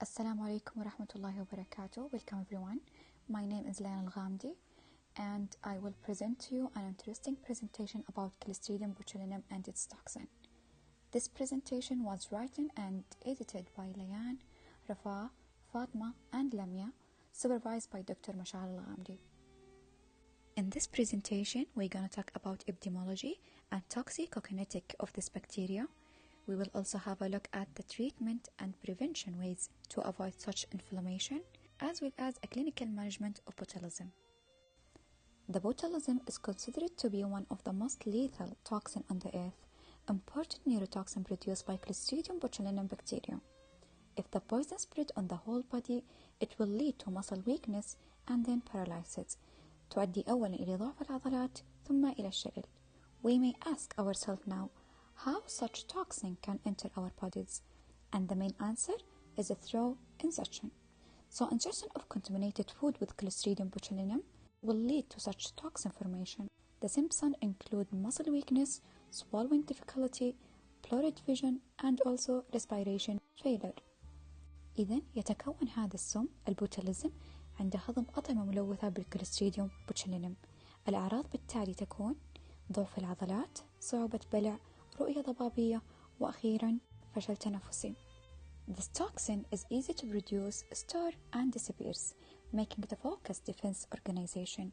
Assalamu alaikum wa rahmatullahi wa barakatuh. Welcome everyone. My name is Layan Al-Ghamdi and I will present to you an interesting presentation about Clostridium botulinum and its toxin. This presentation was written and edited by Layan, Rafa, Fatma and Lamia, supervised by Dr. Mashal Al-Ghamdi. In this presentation, we're going to talk about epidemiology and toxicokinetic of this bacteria. We will also have a look at the treatment and prevention ways to avoid such inflammation, as well as a clinical management of botulism. The botulism is considered to be one of the most lethal toxins on the earth, important neurotoxin produced by Clostridium botulinum bacteria. If the poison spread on the whole body, it will lead to muscle weakness and then paralysis. تؤدي أولا إلى ضعف العضلات ثم إلى الشلل. We may ask ourselves now, how such toxin can enter our bodies? And the main answer is through ingestion. So ingestion of contaminated food with Clostridium botulinum will lead to such toxin formation. The symptoms include muscle weakness, swallowing difficulty, blurred vision, and also respiration failure. إذن يتكون هذا السم البوتيليزم عند هضم أطعمة ملوثة بالكلوستريديوم بوتشيولينم. الأعراض بالتالي تكون ضعف العضلات، صعوبة بلع، رؤية ضبابية، وأخيرا فشل تنفسي. This toxin is easy to produce, store, and disappears, making it a focused defense organization.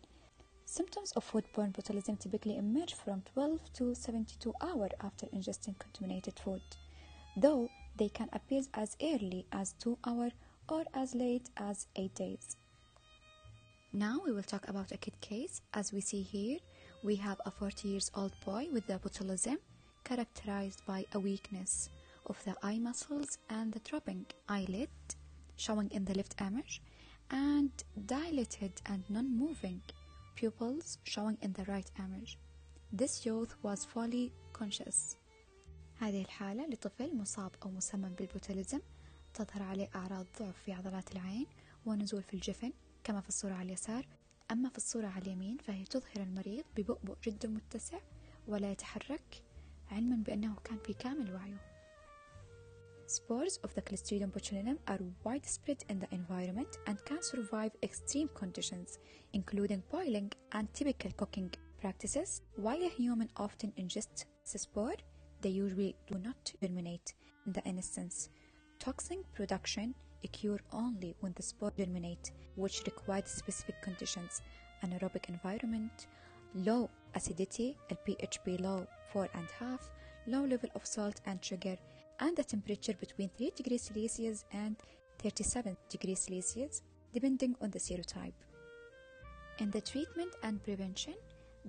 Symptoms of foodborne botulism typically emerge from 12 to 72 hours after ingesting contaminated food, though they can appear as early as 2 hours or as late as 8 days. Now we will talk about a kid case. As we see here, we have a 40-year-old boy with the botulism, characterized by a weakness of the eye muscles and the dropping eyelid, showing in the left image, and dilated and non-moving pupils, showing in the right image. This youth was fully conscious. هذه الحالة لطفل مصاب أو مسمم بالبوتيليزم، تظهر عليه أعراض ضعف في عضلات العين ونزول في الجفن كما في الصورة على اليسار. أما في الصورة على اليمين فهي تظهر المريض ببؤبؤ جدا متسع ولا يتحرك، علما بأنه كان في كامل وعيه. Spores of the Clostridium botulinum are widespread in the environment and can survive extreme conditions, including boiling and typical cooking practices. While a human often ingests the spore, they usually do not germinate in the instance. Toxin production occurs only when the spore germinate, which requires specific conditions: anaerobic environment, low acidity, a pH below 4.5, low level of salt and sugar, and a temperature between 3 degrees Celsius and 37 degrees Celsius, depending on the serotype. In the treatment and prevention,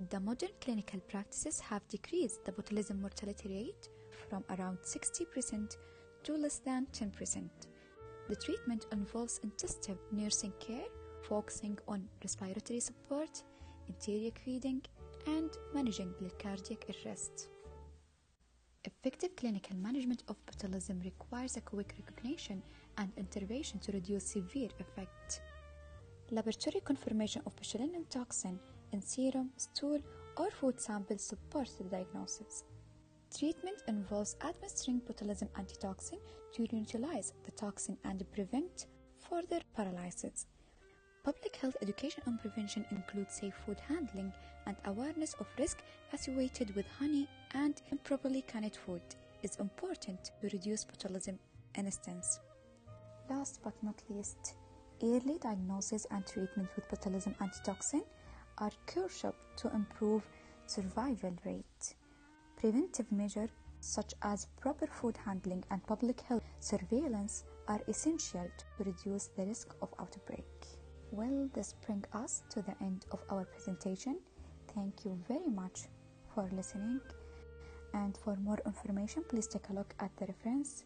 the modern clinical practices have decreased the botulism mortality rate from around 60% to less than 10%. The treatment involves intensive nursing care, focusing on respiratory support, enteric feeding, and managing the cardiac arrest. Effective clinical management of botulism requires a quick recognition and intervention to reduce severe effect. Laboratory confirmation of botulinum toxin in serum, stool, or food samples supports the diagnosis. Treatment involves administering botulism antitoxin to neutralize the toxin and prevent further paralysis. Public health education on prevention includes safe food handling and awareness of risk associated with honey and improperly canned food is important to reduce botulism incidence. Last but not least, early diagnosis and treatment with botulism antitoxin are crucial to improve survival rate. Preventive measures such as proper food handling and public health surveillance are essential to reduce the risk of outbreak. Well, this brings us to the end of our presentation. Thank you very much for listening, and for more information please take a look at the reference.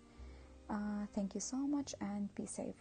Thank you so much and be safe.